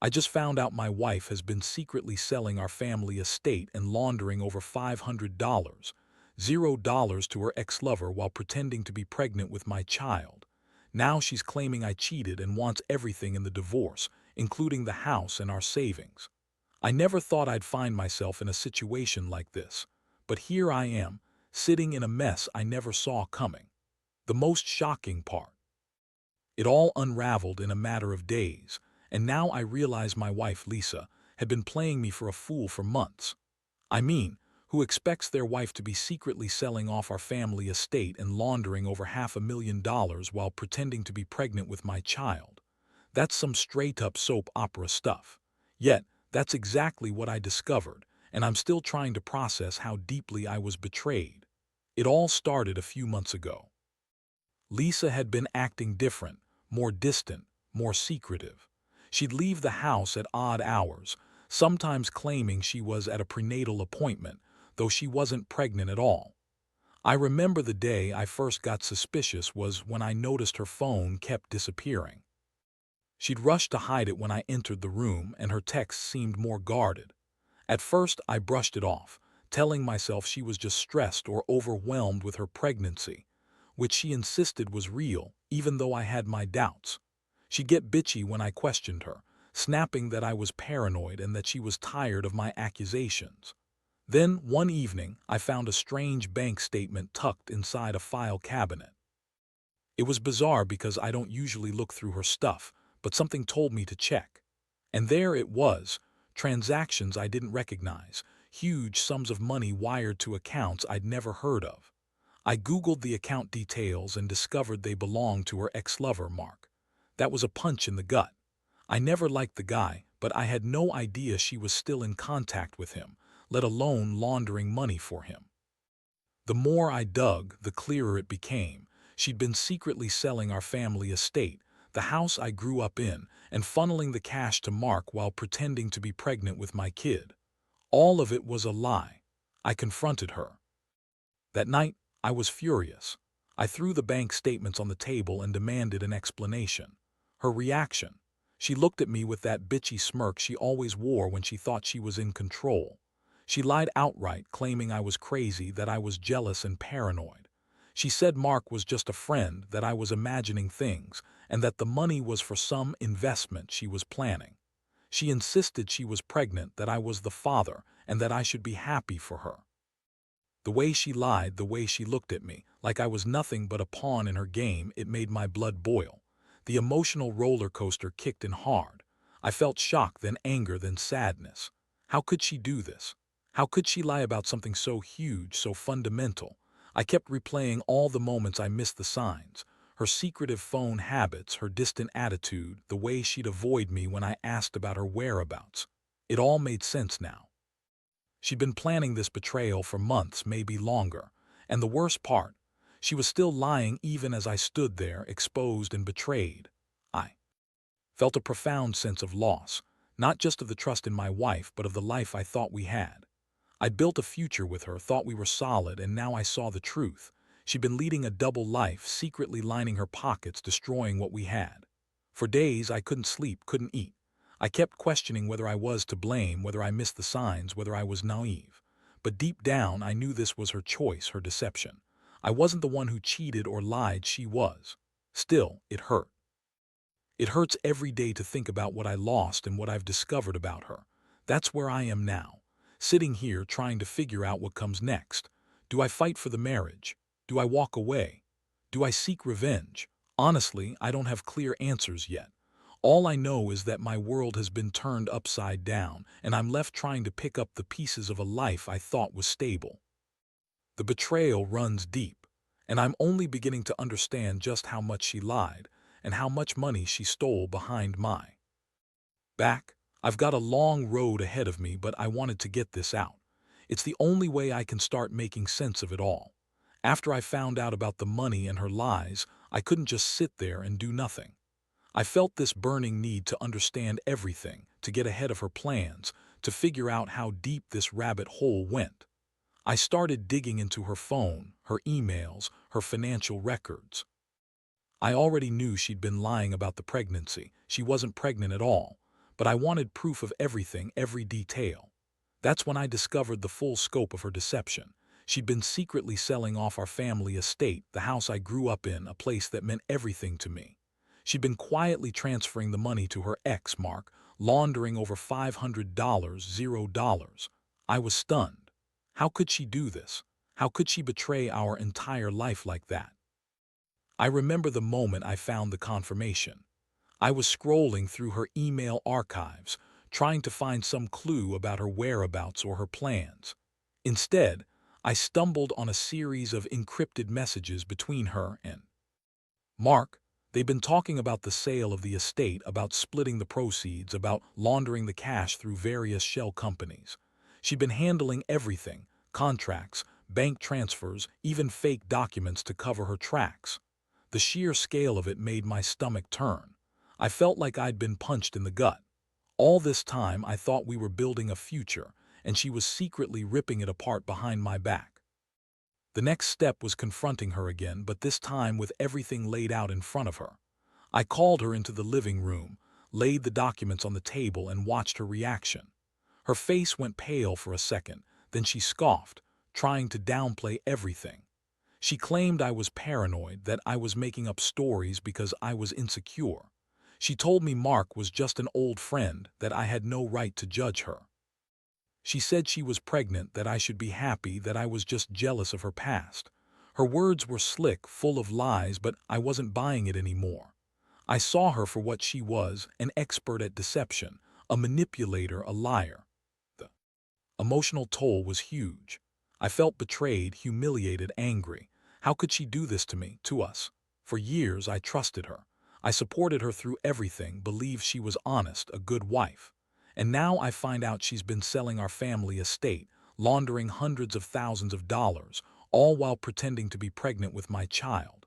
I just found out my wife has been secretly selling our family estate and laundering over $500, $0 to her ex-lover while pretending to be pregnant with my child. Now she's claiming I cheated and wants everything in the divorce, including the house and our savings. I never thought I'd find myself in a situation like this, but here I am, sitting in a mess I never saw coming. The most shocking part: it all unraveled in a matter of days, and now I realize my wife, Lisa, had been playing me for a fool for months. I mean, who expects their wife to be secretly selling off our family estate and laundering over $500,000 while pretending to be pregnant with my child? That's some straight-up soap opera stuff. Yet, that's exactly what I discovered, and I'm still trying to process how deeply I was betrayed. It all started a few months ago. Lisa had been acting different, more distant, more secretive. She'd leave the house at odd hours, sometimes claiming she was at a prenatal appointment, though she wasn't pregnant at all. I remember the day I first got suspicious was when I noticed her phone kept disappearing. She'd rushed to hide it when I entered the room, and her texts seemed more guarded. At first, I brushed it off, telling myself she was just stressed or overwhelmed with her pregnancy, which she insisted was real, even though I had my doubts. She'd get bitchy when I questioned her, snapping that I was paranoid and that she was tired of my accusations. Then, one evening, I found a strange bank statement tucked inside a file cabinet. It was bizarre because I don't usually look through her stuff, but something told me to check. And there it was, transactions I didn't recognize, huge sums of money wired to accounts I'd never heard of. I Googled the account details and discovered they belonged to her ex-lover, Mark. That was a punch in the gut. I never liked the guy, but I had no idea she was still in contact with him, let alone laundering money for him. The more I dug, the clearer it became. She'd been secretly selling our family estate, the house I grew up in, and funneling the cash to Mark while pretending to be pregnant with my kid. All of it was a lie. I confronted her. That night, I was furious. I threw the bank statements on the table and demanded an explanation. Her reaction: she looked at me with that bitchy smirk she always wore when she thought she was in control. She lied outright, claiming I was crazy, that I was jealous and paranoid. She said Mark was just a friend, that I was imagining things, and that the money was for some investment she was planning. She insisted she was pregnant, that I was the father, and that I should be happy for her. The way she lied, the way she looked at me, like I was nothing but a pawn in her game, it made my blood boil. The emotional roller coaster kicked in hard. I felt shock, then anger, then sadness. How could she do this? How could she lie about something so huge, so fundamental? I kept replaying all the moments I missed the signs. Her secretive phone habits, her distant attitude, the way she'd avoid me when I asked about her whereabouts. It all made sense now. She'd been planning this betrayal for months, maybe longer. And the worst part, she was still lying even as I stood there, exposed and betrayed. I felt a profound sense of loss, not just of the trust in my wife, but of the life I thought we had. I'd built a future with her, thought we were solid, and now I saw the truth. She'd been leading a double life, secretly lining her pockets, destroying what we had. For days I couldn't sleep, couldn't eat. I kept questioning whether I was to blame, whether I missed the signs, whether I was naive. But deep down, I knew this was her choice, her deception. I wasn't the one who cheated or lied, she was. Still, it hurt. It hurts every day to think about what I lost and what I've discovered about her. That's where I am now, sitting here trying to figure out what comes next. Do I fight for the marriage? Do I walk away? Do I seek revenge? Honestly, I don't have clear answers yet. All I know is that my world has been turned upside down, and I'm left trying to pick up the pieces of a life I thought was stable. The betrayal runs deep, and I'm only beginning to understand just how much she lied and how much money she stole behind my back. I've got a long road ahead of me, but I wanted to get this out. It's the only way I can start making sense of it all. After I found out about the money and her lies, I couldn't just sit there and do nothing. I felt this burning need to understand everything, to get ahead of her plans, to figure out how deep this rabbit hole went. I started digging into her phone, her emails, her financial records. I already knew she'd been lying about the pregnancy. She wasn't pregnant at all. but I wanted proof of everything, every detail. That's when I discovered the full scope of her deception. She'd been secretly selling off our family estate, the house I grew up in, a place that meant everything to me. She'd been quietly transferring the money to her ex, Mark, laundering over $500, $0. I was stunned. How could she do this? How could she betray our entire life like that? I remember the moment I found the confirmation. I was scrolling through her email archives, trying to find some clue about her whereabouts or her plans. Instead, I stumbled on a series of encrypted messages between her and Mark. They'd been talking about the sale of the estate, about splitting the proceeds, about laundering the cash through various shell companies. She'd been handling everything: contracts, bank transfers, even fake documents to cover her tracks. The sheer scale of it made my stomach turn. I felt like I'd been punched in the gut. All this time I thought we were building a future, and she was secretly ripping it apart behind my back. The next step was confronting her again, but this time with everything laid out in front of her. I called her into the living room, laid the documents on the table, and watched her reaction. Her face went pale for a second, then she scoffed, trying to downplay everything. She claimed I was paranoid, that I was making up stories because I was insecure. She told me Mark was just an old friend, that I had no right to judge her. She said she was pregnant, that I should be happy, that I was just jealous of her past. Her words were slick, full of lies, but I wasn't buying it anymore. I saw her for what she was: an expert at deception, a manipulator, a liar. The emotional toll was huge. I felt betrayed, humiliated, angry. How could she do this to me, to us? For years I trusted her. I supported her through everything, believed she was honest, a good wife. And now I find out she's been selling our family estate, laundering hundreds of thousands of dollars, all while pretending to be pregnant with my child.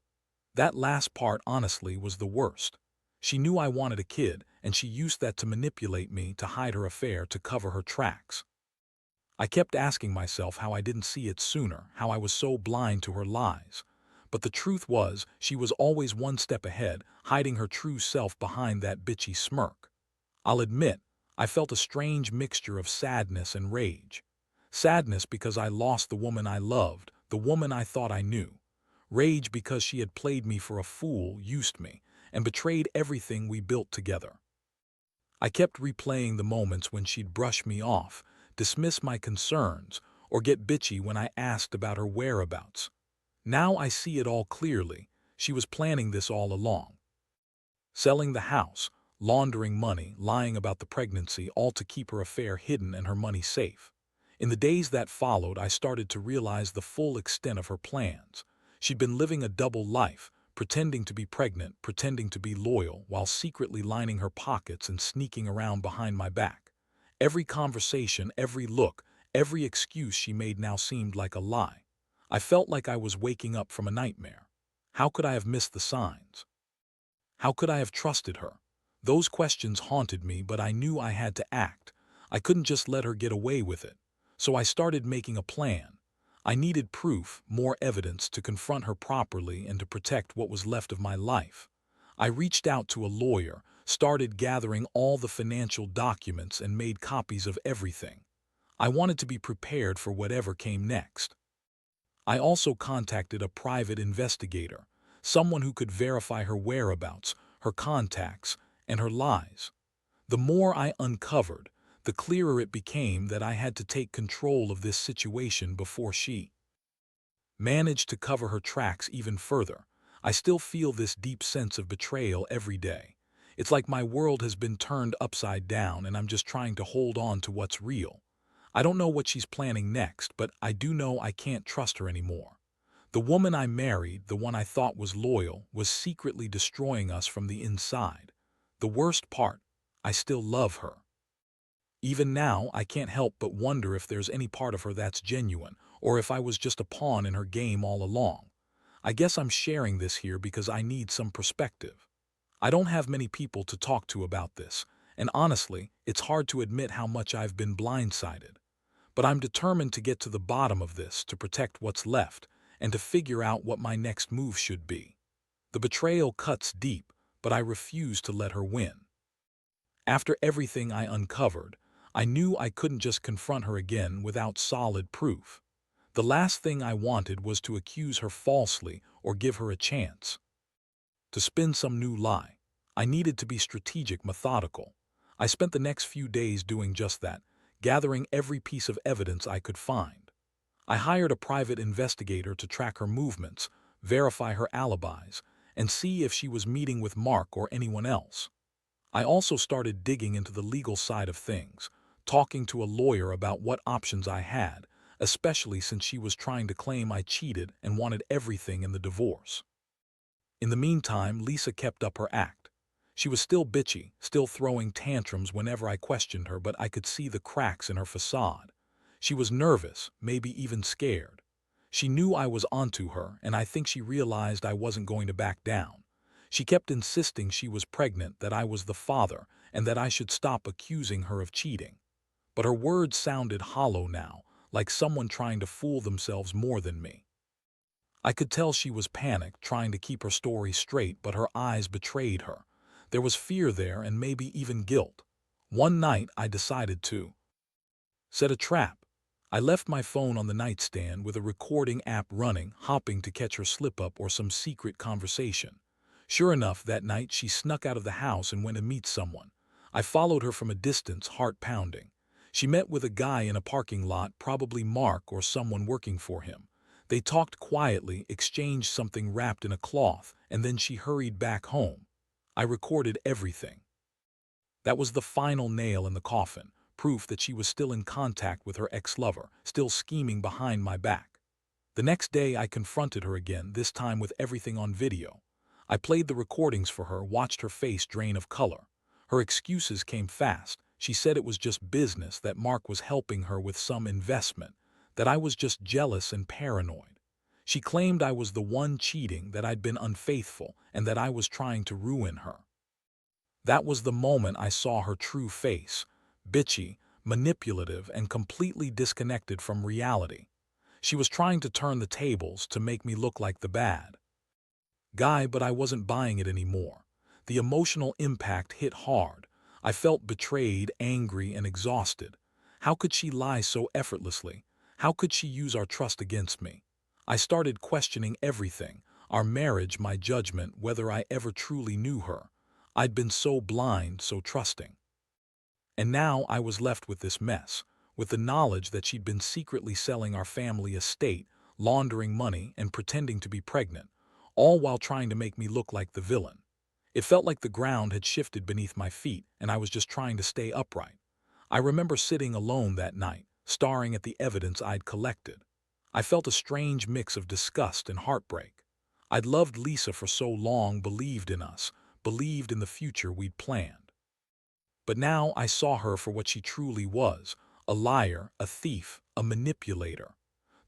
That last part, honestly, was the worst. She knew I wanted a kid, and she used that to manipulate me, to hide her affair, to cover her tracks. I kept asking myself how I didn't see it sooner, how I was so blind to her lies. But the truth was, she was always one step ahead, hiding her true self behind that bitchy smirk. I'll admit, I felt a strange mixture of sadness and rage. Sadness because I lost the woman I loved, the woman I thought I knew. Rage because she had played me for a fool, used me, and betrayed everything we built together. I kept replaying the moments when she'd brush me off, dismiss my concerns, or get bitchy when I asked about her whereabouts. Now I see it all clearly. She was planning this all along. Selling the house, laundering money, lying about the pregnancy, all to keep her affair hidden and her money safe. In the days that followed, I started to realize the full extent of her plans. She'd been living a double life, pretending to be pregnant, pretending to be loyal, while secretly lining her pockets and sneaking around behind my back. Every conversation, every look, every excuse she made now seemed like a lie. I felt like I was waking up from a nightmare. How could I have missed the signs? How could I have trusted her? Those questions haunted me, but I knew I had to act. I couldn't just let her get away with it. So I started making a plan. I needed proof, more evidence, to confront her properly and to protect what was left of my life. I reached out to a lawyer, started gathering all the financial documents, and made copies of everything. I wanted to be prepared for whatever came next. I also contacted a private investigator, someone who could verify her whereabouts, her contacts, and her lies. The more I uncovered, the clearer it became that I had to take control of this situation before she managed to cover her tracks even further. I still feel this deep sense of betrayal every day. It's like my world has been turned upside down and I'm just trying to hold on to what's real. I don't know what she's planning next, but I do know I can't trust her anymore. The woman I married, the one I thought was loyal, was secretly destroying us from the inside. The worst part, I still love her. Even now, I can't help but wonder if there's any part of her that's genuine, or if I was just a pawn in her game all along. I guess I'm sharing this here because I need some perspective. I don't have many people to talk to about this, and honestly, it's hard to admit how much I've been blindsided. But I'm determined to get to the bottom of this, to protect what's left, and to figure out what my next move should be. The betrayal cuts deep, but I refuse to let her win. After everything I uncovered, I knew I couldn't just confront her again without solid proof. The last thing I wanted was to accuse her falsely or give her a chance to spin some new lie. I needed to be strategic, methodical. I spent the next few days doing just that, gathering every piece of evidence I could find. I hired a private investigator to track her movements, verify her alibis, and see if she was meeting with Mark or anyone else. I also started digging into the legal side of things, talking to a lawyer about what options I had, especially since she was trying to claim I cheated and wanted everything in the divorce. In the meantime, Lisa kept up her act. She was still bitchy, still throwing tantrums whenever I questioned her, but I could see the cracks in her facade. She was nervous, maybe even scared. She knew I was onto her, and I think she realized I wasn't going to back down. She kept insisting she was pregnant, that I was the father, and that I should stop accusing her of cheating. But her words sounded hollow now, like someone trying to fool themselves more than me. I could tell she was panicked, trying to keep her story straight, but her eyes betrayed her. There was fear there and maybe even guilt. One night, I decided to set a trap. I left my phone on the nightstand with a recording app running, hoping to catch her slip-up or some secret conversation. Sure enough, that night she snuck out of the house and went to meet someone. I followed her from a distance, heart pounding. She met with a guy in a parking lot, probably Mark or someone working for him. They talked quietly, exchanged something wrapped in a cloth, and then she hurried back home. I recorded everything. That was the final nail in the coffin, proof that she was still in contact with her ex-lover, still scheming behind my back. The next day I confronted her again, this time with everything on video. I played the recordings for her, watched her face drain of color. Her excuses came fast. She said it was just business, that Mark was helping her with some investment, that I was just jealous and paranoid. She claimed I was the one cheating, that I'd been unfaithful, and that I was trying to ruin her. That was the moment I saw her true face, bitchy, manipulative, and completely disconnected from reality. She was trying to turn the tables to make me look like the bad guy, but I wasn't buying it anymore. The emotional impact hit hard. I felt betrayed, angry, and exhausted. How could she lie so effortlessly? How could she use our trust against me? I started questioning everything, our marriage, my judgment, whether I ever truly knew her. I'd been so blind, so trusting. And now I was left with this mess, with the knowledge that she'd been secretly selling our family estate, laundering money, and pretending to be pregnant, all while trying to make me look like the villain. It felt like the ground had shifted beneath my feet, and I was just trying to stay upright. I remember sitting alone that night, staring at the evidence I'd collected. I felt a strange mix of disgust and heartbreak. I'd loved Lisa for so long, believed in us, believed in the future we'd planned. But now I saw her for what she truly was, a liar, a thief, a manipulator.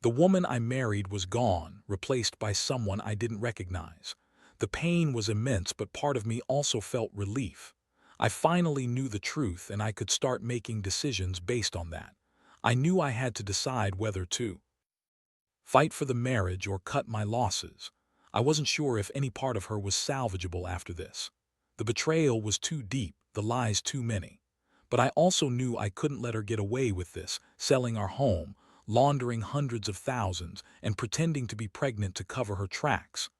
The woman I married was gone, replaced by someone I didn't recognize. The pain was immense, but part of me also felt relief. I finally knew the truth, and I could start making decisions based on that. I knew I had to decide whether to fight for the marriage or cut my losses. I wasn't sure if any part of her was salvageable after this. The betrayal was too deep, the lies too many. But I also knew I couldn't let her get away with this, selling our home, laundering hundreds of thousands, and pretending to be pregnant to cover her tracks.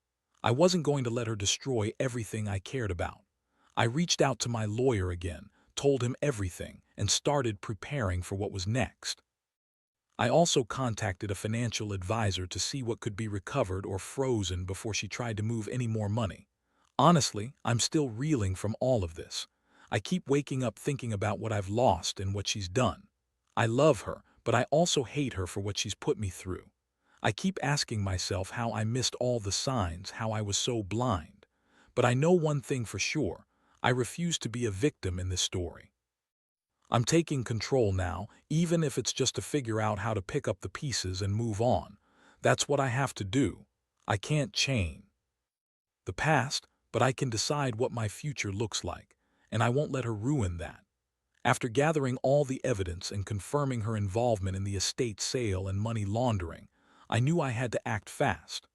I wasn't going to let her destroy everything I cared about. I reached out to my lawyer again, told him everything, and started preparing for what was next. I also contacted a financial advisor to see what could be recovered or frozen before she tried to move any more money. Honestly, I'm still reeling from all of this. I keep waking up thinking about what I've lost and what she's done. I love her, but I also hate her for what she's put me through. I keep asking myself how I missed all the signs, how I was so blind. But I know one thing for sure: I refuse to be a victim in this story. I'm taking control now, even if it's just to figure out how to pick up the pieces and move on. That's what I have to do. I can't change the past, but I can decide what my future looks like, and I won't let her ruin that. After gathering all the evidence and confirming her involvement in the estate sale and money laundering, I knew I had to act fast.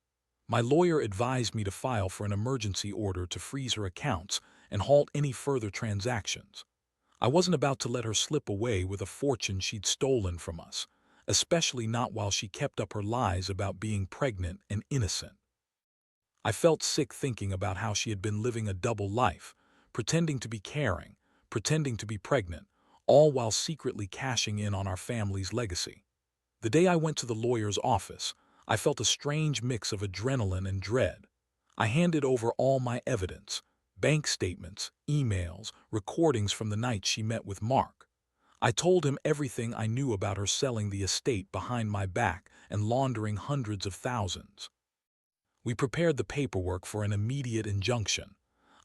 My lawyer advised me to file for an emergency order to freeze her accounts and halt any further transactions. I wasn't about to let her slip away with a fortune she'd stolen from us, especially not while she kept up her lies about being pregnant and innocent. I felt sick thinking about how she had been living a double life, pretending to be caring, pretending to be pregnant, all while secretly cashing in on our family's legacy. The day I went to the lawyer's office, I felt a strange mix of adrenaline and dread. I handed over all my evidence, bank statements, emails, recordings from the night she met with Mark. I told him everything I knew about her selling the estate behind my back and laundering hundreds of thousands. We prepared the paperwork for an immediate injunction.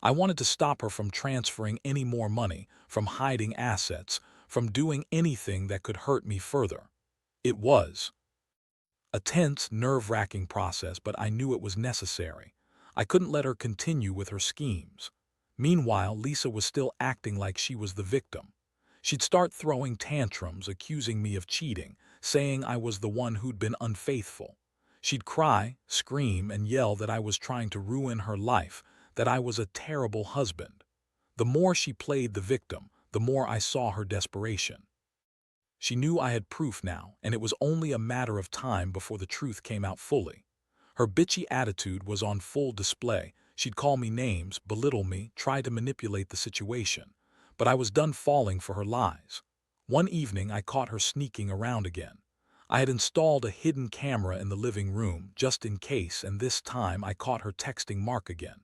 I wanted to stop her from transferring any more money, from hiding assets, from doing anything that could hurt me further. It was a tense, nerve-wracking process, but I knew it was necessary. I couldn't let her continue with her schemes. Meanwhile, Lisa was still acting like she was the victim. She'd start throwing tantrums, accusing me of cheating, saying I was the one who'd been unfaithful. She'd cry, scream, and yell that I was trying to ruin her life, that I was a terrible husband. The more she played the victim, the more I saw her desperation. She knew I had proof now, and it was only a matter of time before the truth came out fully. Her bitchy attitude was on full display. She'd call me names, belittle me, try to manipulate the situation. But I was done falling for her lies. One evening, I caught her sneaking around again. I had installed a hidden camera in the living room, just in case, and this time I caught her texting Mark again.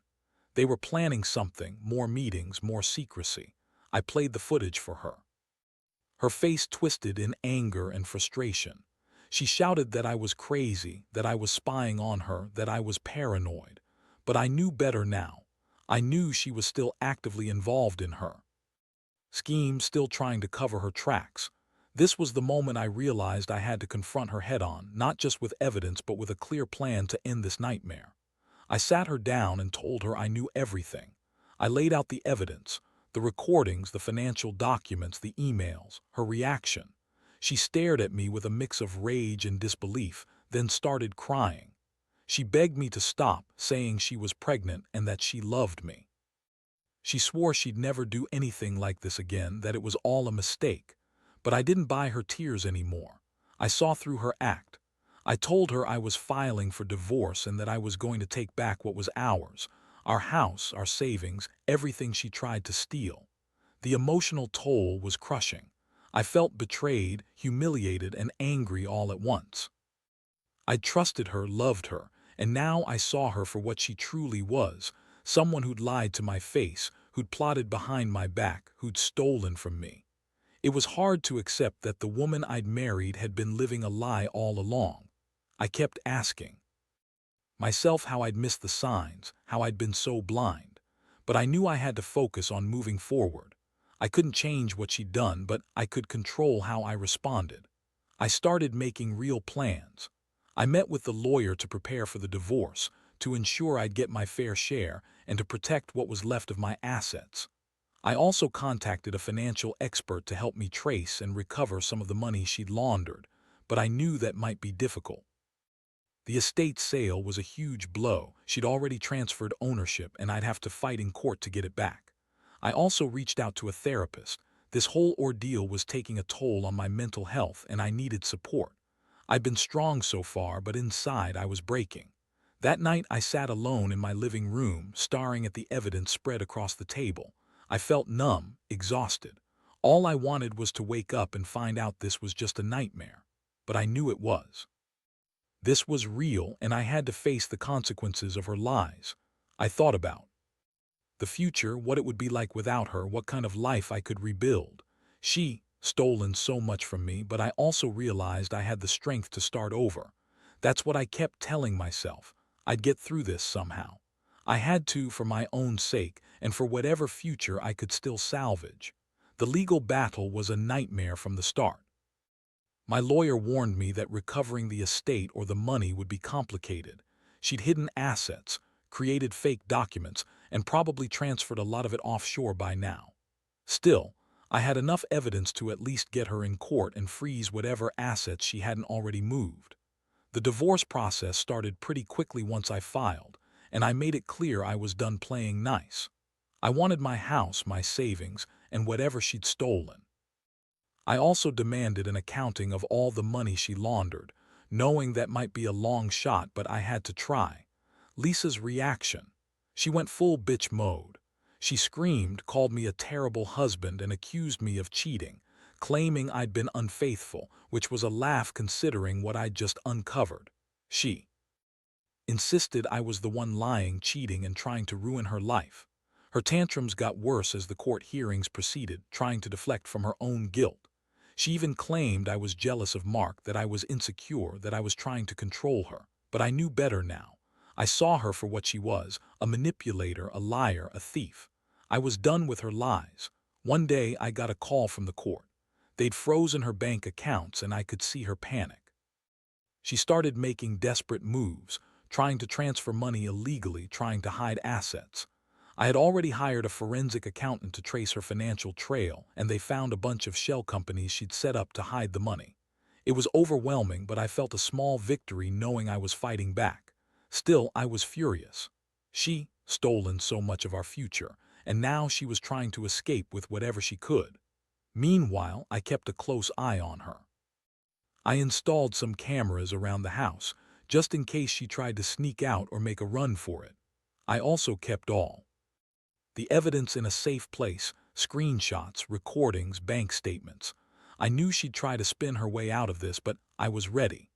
They were planning something, more meetings, more secrecy. I played the footage for her. Her face twisted in anger and frustration. She shouted that I was crazy, that I was spying on her, that I was paranoid. But I knew better now. I knew she was still actively involved in her scheme, still trying to cover her tracks. This was the moment I realized I had to confront her head-on, not just with evidence but with a clear plan to end this nightmare. I sat her down and told her I knew everything. I laid out the evidence, the recordings, the financial documents, the emails, her reaction. She stared at me with a mix of rage and disbelief, then started crying. She begged me to stop, saying she was pregnant and that she loved me. She swore she'd never do anything like this again, that it was all a mistake. But I didn't buy her tears anymore. I saw through her act. I told her I was filing for divorce and that I was going to take back what was ours, our house, our savings, everything she tried to steal. The emotional toll was crushing. I felt betrayed, humiliated, and angry all at once. I'd trusted her, loved her, and now I saw her for what she truly was, someone who'd lied to my face, who'd plotted behind my back, who'd stolen from me. It was hard to accept that the woman I'd married had been living a lie all along. I kept asking myself how I'd missed the signs, how I'd been so blind. But I knew I had to focus on moving forward. I couldn't change what she'd done, but I could control how I responded. I started making real plans. I met with the lawyer to prepare for the divorce, to ensure I'd get my fair share, and to protect what was left of my assets. I also contacted a financial expert to help me trace and recover some of the money she'd laundered, but I knew that might be difficult. The estate sale was a huge blow. She'd already transferred ownership, and I'd have to fight in court to get it back. I also reached out to a therapist. This whole ordeal was taking a toll on my mental health, and I needed support. I'd been strong so far, but inside I was breaking. That night I sat alone in my living room, staring at the evidence spread across the table. I felt numb, exhausted. All I wanted was to wake up and find out this was just a nightmare. But I knew it was. This was real, and I had to face the consequences of her lies. I thought about the future, what it would be like without her, what kind of life I could rebuild. She stolen so much from me, but I also realized I had the strength to start over. That's what I kept telling myself. I'd get through this somehow. I had to, for my own sake, and for whatever future I could still salvage. The legal battle was a nightmare from the start. My lawyer warned me that recovering the estate or the money would be complicated. She'd hidden assets, created fake documents, and probably transferred a lot of it offshore by now. Still, I had enough evidence to at least get her in court and freeze whatever assets she hadn't already moved. The divorce process started pretty quickly once I filed, and I made it clear I was done playing nice. I wanted my house, my savings, and whatever she'd stolen. I also demanded an accounting of all the money she laundered, knowing that might be a long shot, but I had to try. Lisa's reaction. She went full bitch mode. She screamed, called me a terrible husband, and accused me of cheating, claiming I'd been unfaithful, which was a laugh considering what I'd just uncovered. She insisted I was the one lying, cheating, and trying to ruin her life. Her tantrums got worse as the court hearings proceeded, trying to deflect from her own guilt. She even claimed I was jealous of Mark, that I was insecure, that I was trying to control her. But I knew better now. I saw her for what she was, a manipulator, a liar, a thief. I was done with her lies. One day I got a call from the court. They'd frozen her bank accounts and I could see her panic. She started making desperate moves, trying to transfer money illegally, trying to hide assets. I had already hired a forensic accountant to trace her financial trail, and they found a bunch of shell companies she'd set up to hide the money. It was overwhelming, but I felt a small victory knowing I was fighting back. Still, I was furious. She stolen so much of our future, and now she was trying to escape with whatever she could. Meanwhile, I kept a close eye on her. I installed some cameras around the house, just in case she tried to sneak out or make a run for it. I also kept all the evidence in a safe place: screenshots, recordings, bank statements. I knew she'd try to spin her way out of this, but I was ready.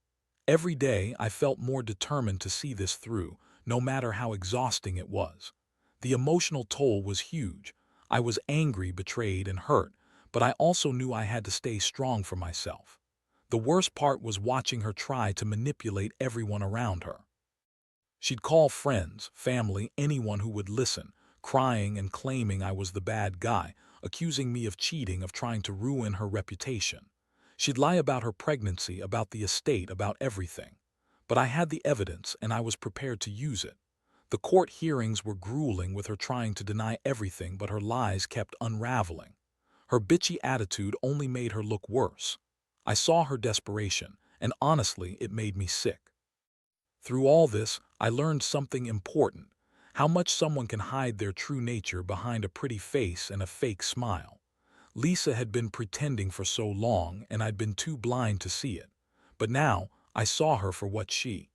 Every day I felt more determined to see this through, no matter how exhausting it was. The emotional toll was huge. I was angry, betrayed, and hurt, but I also knew I had to stay strong for myself. The worst part was watching her try to manipulate everyone around her. She'd call friends, family, anyone who would listen, crying and claiming I was the bad guy, accusing me of cheating, of trying to ruin her reputation. She'd lie about her pregnancy, about the estate, about everything. But I had the evidence, and I was prepared to use it. The court hearings were grueling, with her trying to deny everything, but her lies kept unraveling. Her bitchy attitude only made her look worse. I saw her desperation, and honestly, it made me sick. Through all this, I learned something important: how much someone can hide their true nature behind a pretty face and a fake smile. Lisa had been pretending for so long, and I'd been too blind to see it. But now, I saw her for what she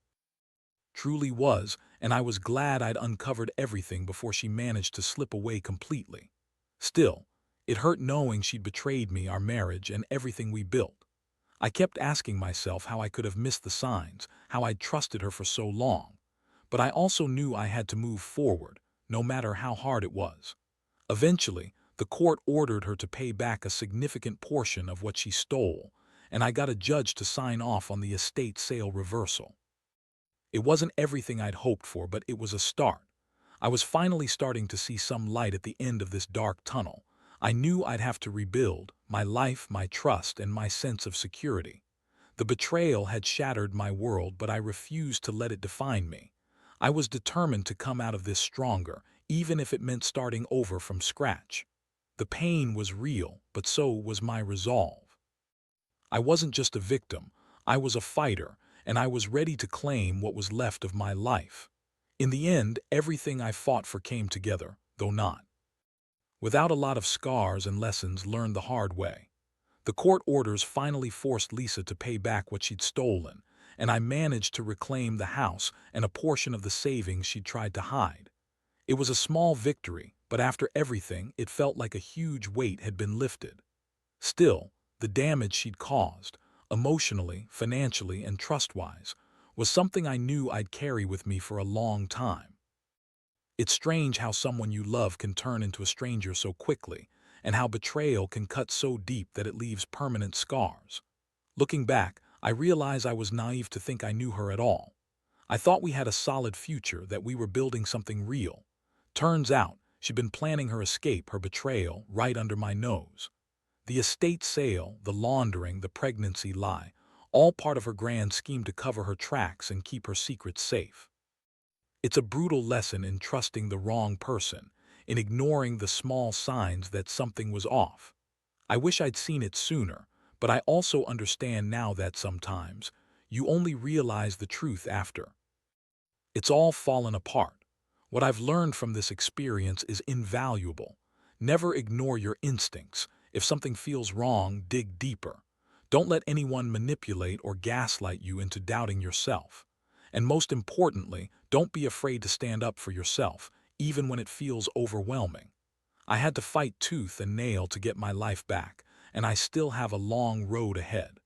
truly was, and I was glad I'd uncovered everything before she managed to slip away completely. Still, it hurt knowing she'd betrayed me, our marriage, and everything we built. I kept asking myself how I could have missed the signs, how I'd trusted her for so long. But I also knew I had to move forward, no matter how hard it was. Eventually, the court ordered her to pay back a significant portion of what she stole, and I got a judge to sign off on the estate sale reversal. It wasn't everything I'd hoped for, but it was a start. I was finally starting to see some light at the end of this dark tunnel. I knew I'd have to rebuild my life, my trust, and my sense of security. The betrayal had shattered my world, but I refused to let it define me. I was determined to come out of this stronger, even if it meant starting over from scratch. The pain was real, but so was my resolve. I wasn't just a victim, I was a fighter, and I was ready to claim what was left of my life. In the end, everything I fought for came together, though not without a lot of scars and lessons learned the hard way. The court orders finally forced Lisa to pay back what she'd stolen, and I managed to reclaim the house and a portion of the savings she'd tried to hide. It was a small victory, but after everything, it felt like a huge weight had been lifted. Still, the damage she'd caused, emotionally, financially, and trust-wise, was something I knew I'd carry with me for a long time. It's strange how someone you love can turn into a stranger so quickly, and how betrayal can cut so deep that it leaves permanent scars. Looking back, I realize I was naive to think I knew her at all. I thought we had a solid future, that we were building something real. Turns out, she'd been planning her escape, her betrayal, right under my nose. The estate sale, the laundering, the pregnancy lie, all part of her grand scheme to cover her tracks and keep her secrets safe. It's a brutal lesson in trusting the wrong person, in ignoring the small signs that something was off. I wish I'd seen it sooner, but I also understand now that sometimes you only realize the truth after it's all fallen apart. What I've learned from this experience is invaluable. Never ignore your instincts. If something feels wrong, dig deeper. Don't let anyone manipulate or gaslight you into doubting yourself. And most importantly, don't be afraid to stand up for yourself, even when it feels overwhelming. I had to fight tooth and nail to get my life back, and I still have a long road ahead.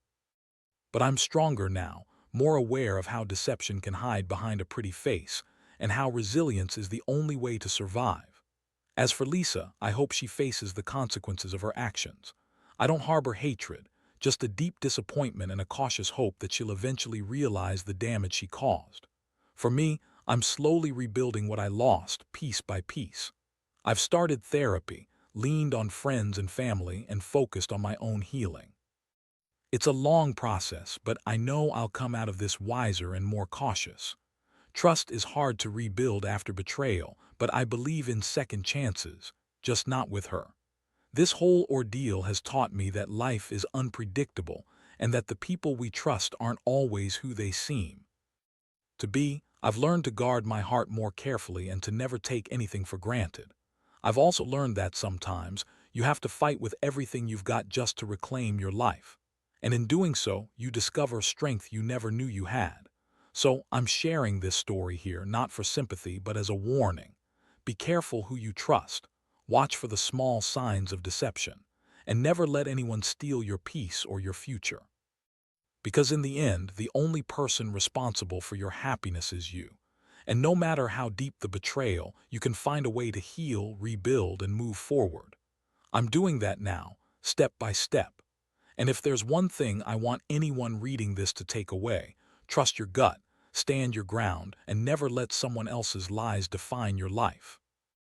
But I'm stronger now, more aware of how deception can hide behind a pretty face, and how resilience is the only way to survive. As for Lisa, I hope she faces the consequences of her actions. I don't harbor hatred, just a deep disappointment and a cautious hope that she'll eventually realize the damage she caused. For me, I'm slowly rebuilding what I lost, piece by piece. I've started therapy, leaned on friends and family, and focused on my own healing. It's a long process, but I know I'll come out of this wiser and more cautious. Trust is hard to rebuild after betrayal, but I believe in second chances, just not with her. This whole ordeal has taught me that life is unpredictable and that the people we trust aren't always who they seem. I've learned to guard my heart more carefully and to never take anything for granted. I've also learned that sometimes you have to fight with everything you've got just to reclaim your life. And in doing so, you discover strength you never knew you had. So I'm sharing this story here not for sympathy but as a warning. Be careful who you trust. Watch for the small signs of deception. And never let anyone steal your peace or your future. Because in the end, the only person responsible for your happiness is you. And no matter how deep the betrayal, you can find a way to heal, rebuild, and move forward. I'm doing that now, step by step. And if there's one thing I want anyone reading this to take away, trust your gut, stand your ground, and never let someone else's lies define your life.